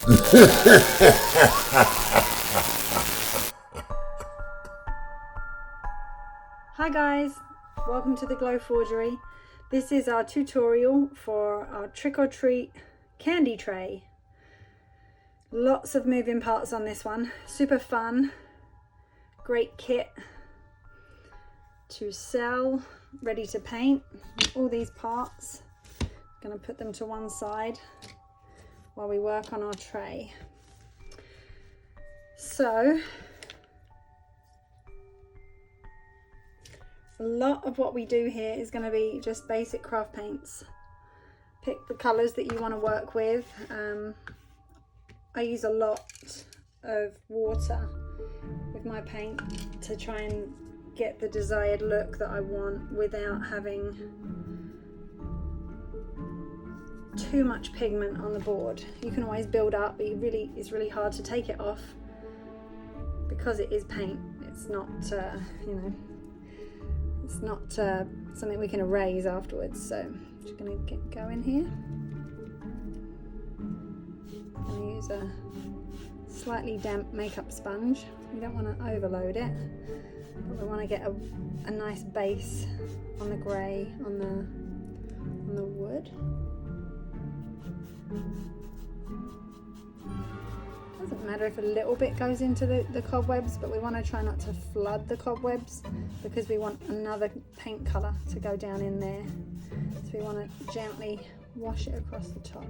Hi guys, welcome to the Glowforgery. This is our tutorial for our trick or treat candy tray. Lots of moving parts on this one, super fun, great kit to sell, ready to paint. All these parts, going to put them to one side while we work on our tray. So a lot of what we do here is going to be just basic craft paints. Pick the colours that you want to work with. I use a lot of water with my paint to try and get the desired look that I want without having too much pigment on the board. You can always build up, but it's really hard to take it off because it is paint. It's not, it's not something we can erase afterwards. So I'm just going to get going here. I'm going to use a slightly damp makeup sponge. We don't want to overload it, but we want to get a nice base on the grey on the wood. Doesn't matter if a little bit goes into the cobwebs, but we want to try not to flood the cobwebs because we want another paint colour to go down in there. So we want to gently wash it across the top.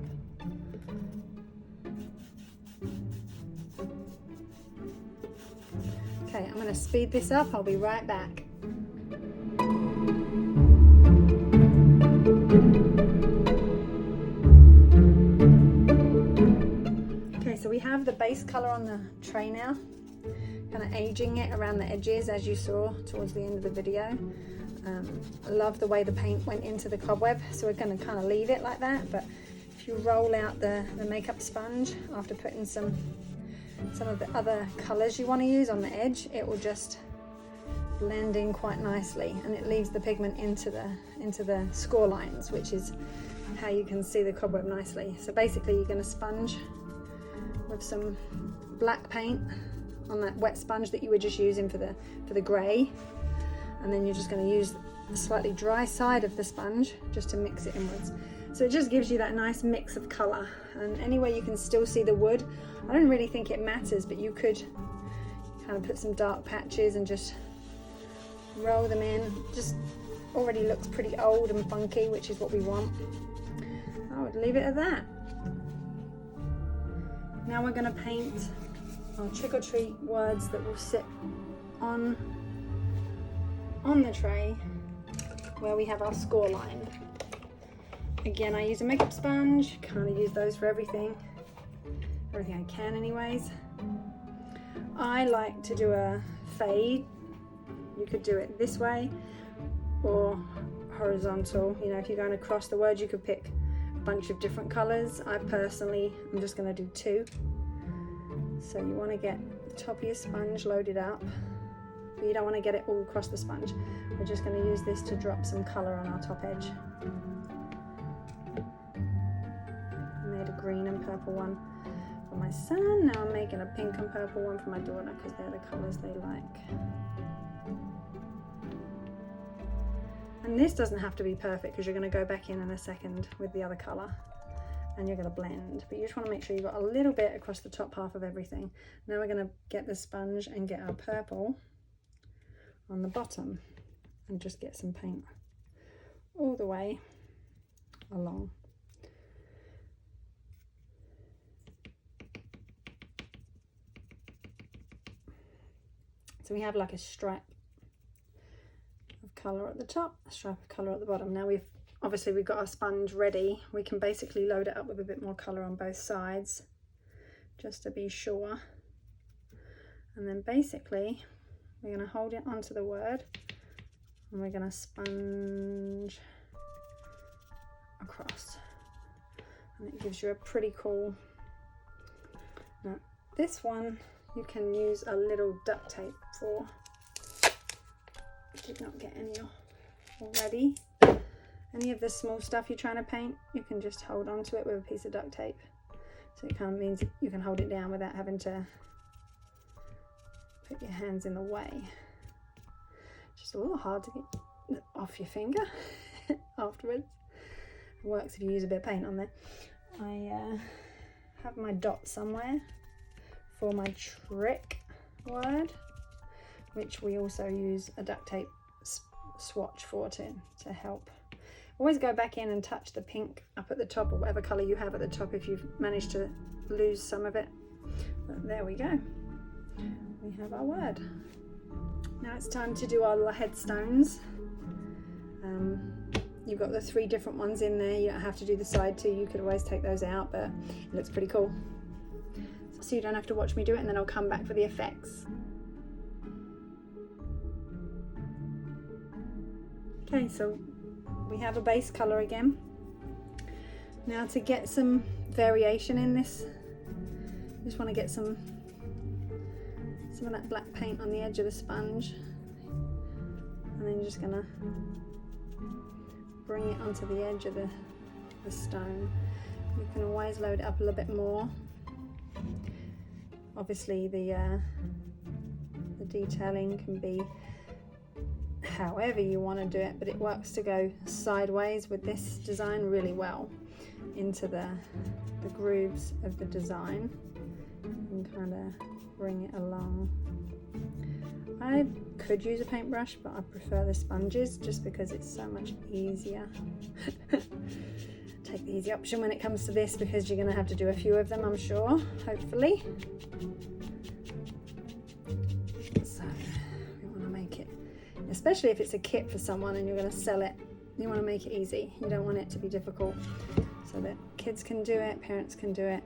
Okay, I'm going to speed this up. I'll be right back. Okay, so we have the base colour on the tray now. Kind of aging it around the edges as you saw towards the end of the video. I love the way the paint went into the cobweb, so we're going to kind of leave it like that, but if you roll out the makeup sponge after putting some of the other colours you want to use on the edge, it will just blend in quite nicely, and it leaves the pigment into the score lines, which is how you can see the cobweb nicely. So basically you're going to sponge with some black paint on that wet sponge that you were just using for the grey, and then you're just going to use the slightly dry side of the sponge just to mix it inwards. So it just gives you that nice mix of colour, and anywhere you can still see the wood. I don't really think it matters, but you could kind of put some dark patches and just roll them in. Just already looks pretty old and funky, which is what we want. I would leave it at that. Now we're going to paint our trick or treat words that will sit on the tray where we have our score line. Again, I use a makeup sponge. Kind of use those for everything I can anyways. I like to do a fade. You could do it this way or horizontal. You know, if you're going across the word, you could pick a bunch of different colors. I personally am just going to do two. So you want to get the top of your sponge loaded up, but you don't want to get it all across the sponge. We're just going to use this to drop some color on our top edge. I made a green and purple one for my son. Now I'm making a pink and purple one for my daughter because they're the colors they like. And this doesn't have to be perfect because you're going to go back in a second with the other color and you're going to blend, but you just want to make sure you've got a little bit across the top half of everything. Now we're going to get the sponge and get our purple on the bottom and just get some paint all the way along. So we have like a stripe of colour at the top, a stripe of colour at the bottom. Now we've got our sponge ready. We can basically load it up with a bit more colour on both sides just to be sure. And then basically we're going to hold it onto the word and we're going to sponge across. And it gives you a pretty cool. Now this one you can use a little duct tape for. Did not get any already. Any of the small stuff you're trying to paint, you can just hold on to it with a piece of duct tape. So it kind of means you can hold it down without having to put your hands in the way. Just a little hard to get off your finger afterwards. It works if you use a bit of paint on there. I have my dot somewhere for my trick word, which we also use a duct tape swatch for to help. Always go back in and touch the pink up at the top, or whatever colour you have at the top if you've managed to lose some of it. But there we go. We have our word. Now it's time to do our little headstones. You've got the 3 different ones in there. You don't have to do the side 2. You could always take those out, but it looks pretty cool. So you don't have to watch me do it, and then I'll come back for the effects. Okay, so we have a base colour again. Now to get some variation in this, I just want to get some of that black paint on the edge of the sponge, and then you're just going to bring it onto the edge of the stone. You can always load it up a little bit more. Obviously the detailing can be however you want to do it, but it works to go sideways with this design really well into the grooves of the design, and kind of bring it along. I could use a paintbrush, but I prefer the sponges just because it's so much easier. Take the easy option when it comes to this, because you're going to have to do a few of them, I'm sure, hopefully. So we want to make it, especially if it's a kit for someone and you're going to sell it, you want to make it easy. You don't want it to be difficult, so that kids can do it, parents can do it.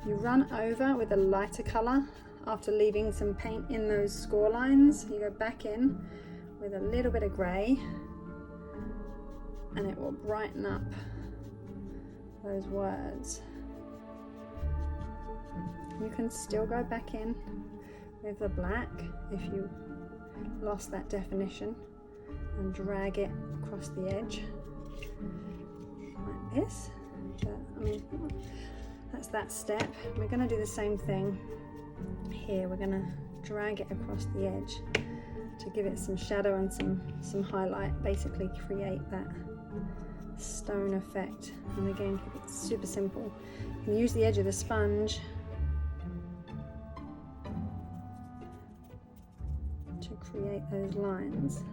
You run over with a lighter colour after leaving some paint in those score lines. You go back in with a little bit of grey, and it will brighten up those words. You can still go back in with the black if you lost that definition, and drag it across the edge like this. But I mean, that's that step. We're going to do the same thing here. We're going to drag it across the edge to give it some shadow and some highlight, basically create that stone effect. And again, keep it super simple. You can use the edge of the sponge to create those lines.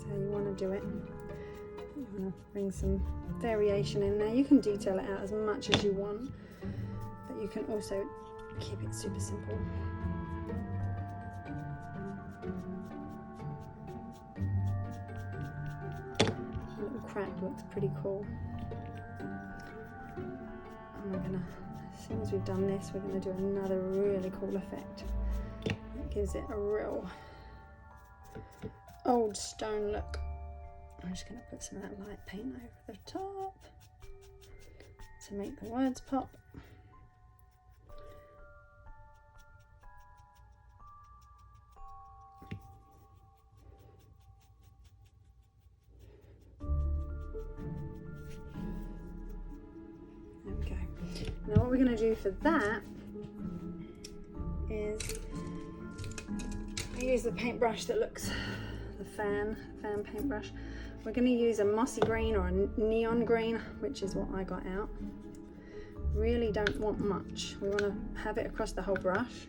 How you want to do it. You want to bring some variation in there. You can detail it out as much as you want, but you can also keep it super simple. A little crack looks pretty cool. And we're gonna, as soon as we've done this, we're gonna do another really cool effect. It gives it a real old stone look. I'm just going to put some of that light paint over the top to make the words pop. There we go. Now what we're going to do for that is I use the paintbrush that looks, the fan paintbrush. We're going to use a mossy green or a neon green, which is what I got out. Really don't want much. We want to have it across the whole brush,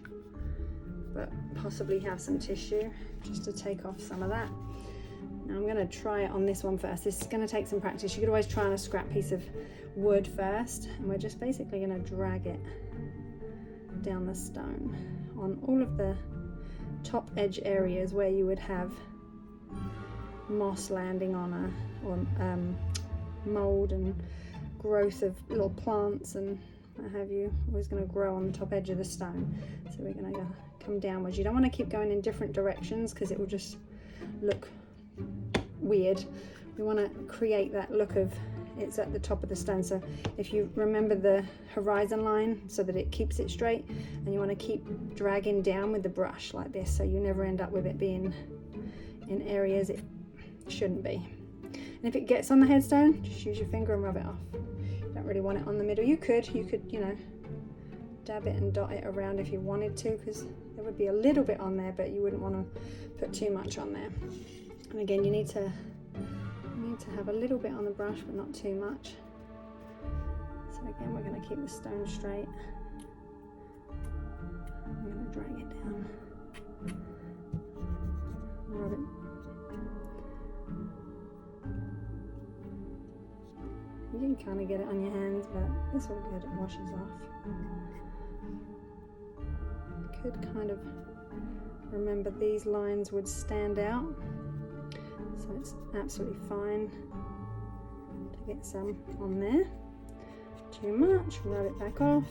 but possibly have some tissue just to take off some of that. Now I'm going to try it on this one first. This is going to take some practice. You could always try on a scrap piece of wood first, and we're just basically going to drag it down the stone on all of the top edge areas where you would have moss landing on mold and growth of little plants and what have you, always going to grow on the top edge of the stone. So we're going to come downwards. You don't want to keep going in different directions because it will just look weird. We want to create that look of it's at the top of the stone. So if you remember the horizon line so that it keeps it straight, and you want to keep dragging down with the brush like this, so you never end up with it being in areas it shouldn't be. And if it gets on the headstone, just use your finger and rub it off. You don't really want it on the middle. You could, you know, dab it and dot it around if you wanted to, because there would be a little bit on there, but you wouldn't want to put too much on there. And again, you need to have a little bit on the brush, but not too much. So again, we're going to keep the stone straight. I'm going to drag it down. Rub it. You can kind of get it on your hands, but it's all good, it washes off. You could kind of remember these lines would stand out, so it's absolutely fine to get some on there. Too much, rub it back off.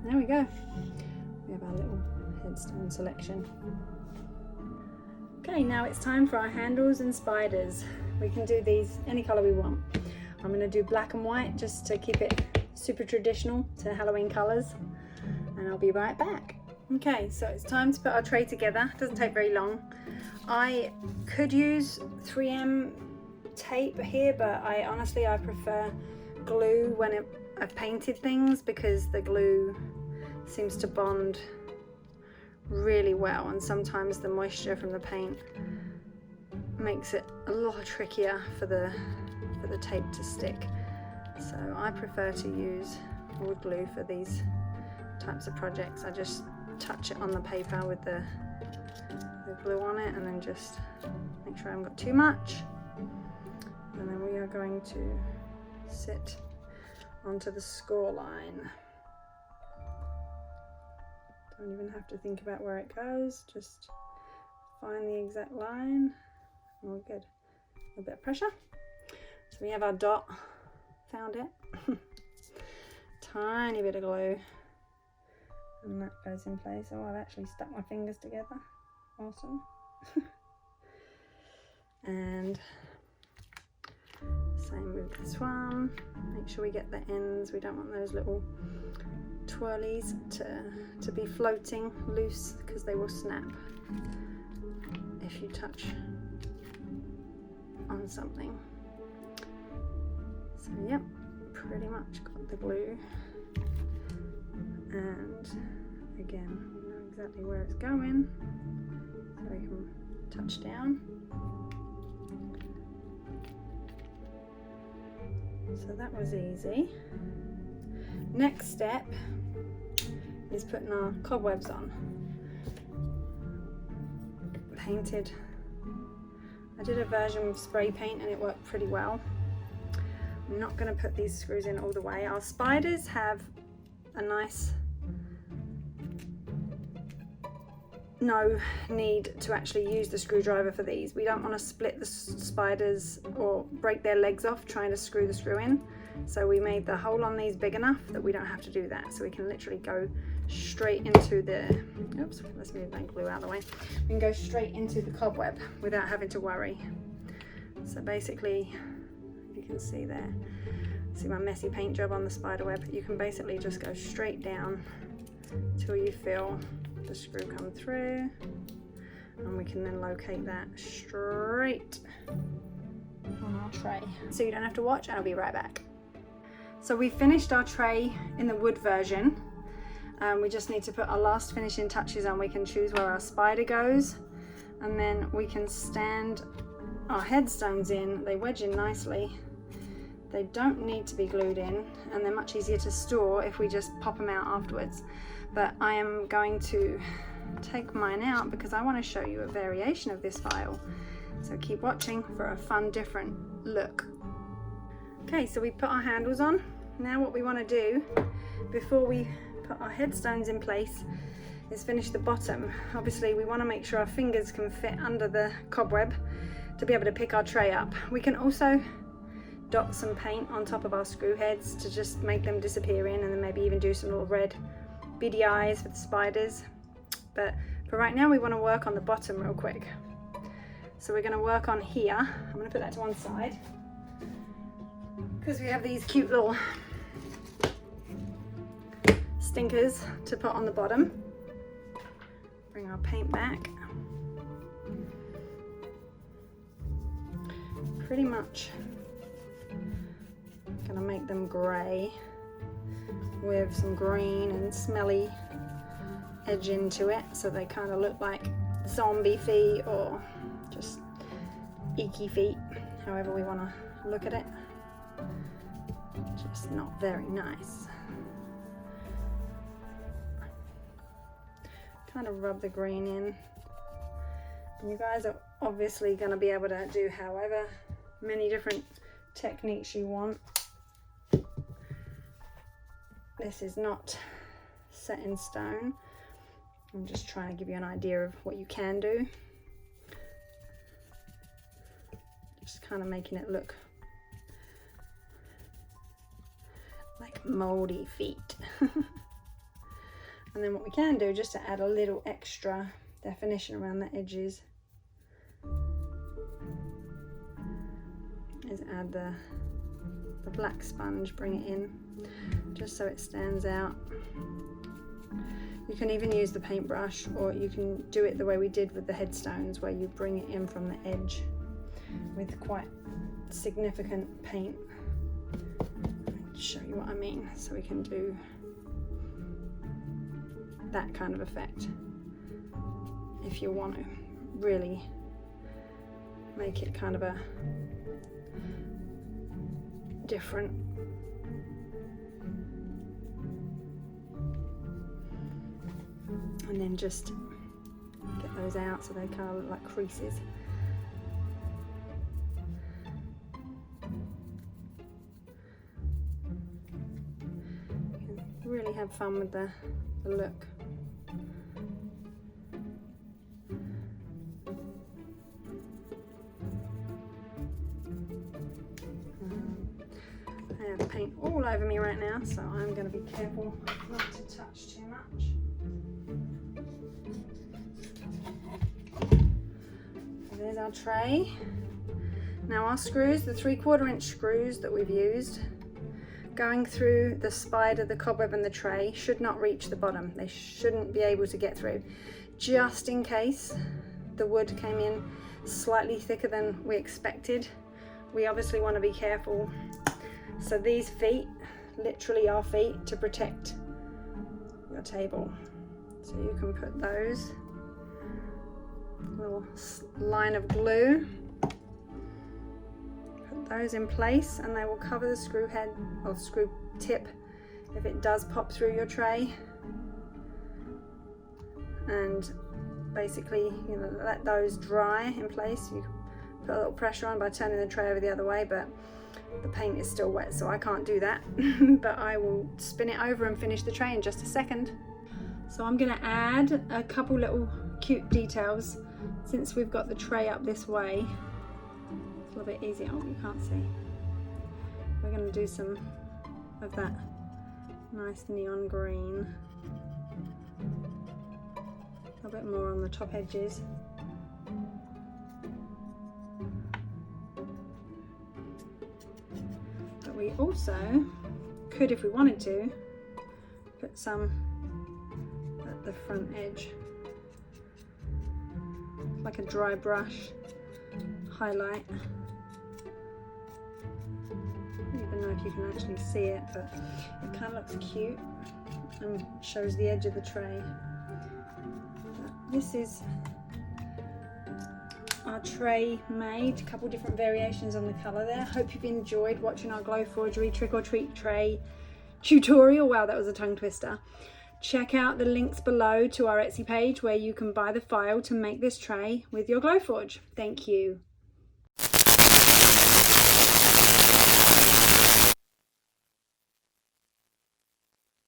There we go. We have our little headstone selection. Okay, now it's time for our handles and spiders. We can do these any color we want. I'm going to do black and white just to keep it super traditional to Halloween colors, and I'll be right back. Okay, so it's time to put our tray together. It doesn't take very long. I could use 3M tape here, but I prefer glue when I've painted things, because the glue seems to bond really well, and sometimes the moisture from the paint makes it a lot trickier for the tape to stick. So I prefer to use wood glue for these types of projects. I just touch it on the paper with the glue on it, and then just make sure I haven't got too much, and then we are going to sit onto the score line. Don't even have to think about where it goes, just find the exact line. All good. A little bit of pressure. So we have our dot, found it. Tiny bit of glue, and that goes in place. Oh, I've actually stuck my fingers together. Awesome. And same with this one. Make sure we get the ends. We don't want those little twirlies to be floating loose, because they will snap if you touch on something. So yep, pretty much got the glue, and again we know exactly where it's going, so we can touch down. So that was easy. Next step is putting our cobwebs on. Painted. I did a version with spray paint and it worked pretty well. I'm not going to put these screws in all the way. Our spiders have a nice, no need to actually use the screwdriver for these. We don't want to split the spiders or break their legs off trying to screw the screw in. So we made the hole on these big enough that we don't have to do that. So we can literally go straight into the, oops, let's move that glue out of the way. We can go straight into the cobweb without having to worry. So basically, if you can see there, see my messy paint job on the spider web, you can basically just go straight down till you feel the screw come through, and we can then locate that straight on our tray. So you don't have to watch, and I'll be right back. So we finished our tray in the wood version. We just need to put our last finishing touches on. We can choose where our spider goes, and then we can stand our headstones in. They wedge in nicely. They don't need to be glued in, and they're much easier to store if we just pop them out afterwards. But I am going to take mine out because I want to show you a variation of this file. So keep watching for a fun, different look. Okay, so we put our handles on. Now what we want to do before we put our headstones in place is finish the bottom. Obviously we want to make sure our fingers can fit under the cobweb to be able to pick our tray up. We can also dot some paint on top of our screw heads to just make them disappear in, and then maybe even do some little red beady eyes for the spiders. But for right now we want to work on the bottom real quick. So we're going to work on here. I'm going to put that to one side because we have these cute little stinkers to put on the bottom. Bring our paint back. Pretty much going to make them grey with some green and smelly edge into it, so they kind of look like zombie feet or just icky feet, however we want to look at it. Just not very nice. Kind of rub the green in. And you guys are obviously going to be able to do however many different techniques you want. This is not set in stone. I'm just trying to give you an idea of what you can do. Just kind of making it look like moldy feet. And then what we can do, just to add a little extra definition around the edges, is add the black sponge, bring it in, just so it stands out. You can even use the paintbrush, or you can do it the way we did with the headstones, where you bring it in from the edge with quite significant paint. Let me show you what I mean, so we can do that kind of effect if you want to really make it kind of a different. And then just get those out so they kind of look like creases. You can really have fun with the look. I have paint all over me right now, so I'm going to be careful not to touch too much. There's our tray. Now our screws, the 3/4 inch screws that we've used, going through the spider, the cobweb and the tray, should not reach the bottom. They shouldn't be able to get through. Just in case the wood came in slightly thicker than we expected, we obviously want to be careful. So these feet literally are feet to protect your table. So you can put those, little line of glue, put those in place, and they will cover the screw head or screw tip if it does pop through your tray. And basically, you know, let those dry in place. You can put a little pressure on by turning the tray over the other way, but the paint is still wet, so I can't do that. But I will spin it over and finish the tray in just a second. So I'm going to add a couple little cute details. Since we've got the tray up this way, it's a little bit easier. Oh, you can't see. We're going to do some of that nice neon green. A bit more on the top edges. But we also could, if we wanted to, put some at the front edge, like a dry brush highlight. I don't even know if you can actually see it, but it kind of looks cute and shows the edge of the tray. But this is our tray made, a couple different variations on the colour there. Hope you've enjoyed watching our Glowforgery trick or treat tray tutorial. Wow, that was a tongue twister. Check out the links below to our Etsy page where you can buy the file to make this tray with your Glowforge. Thank you.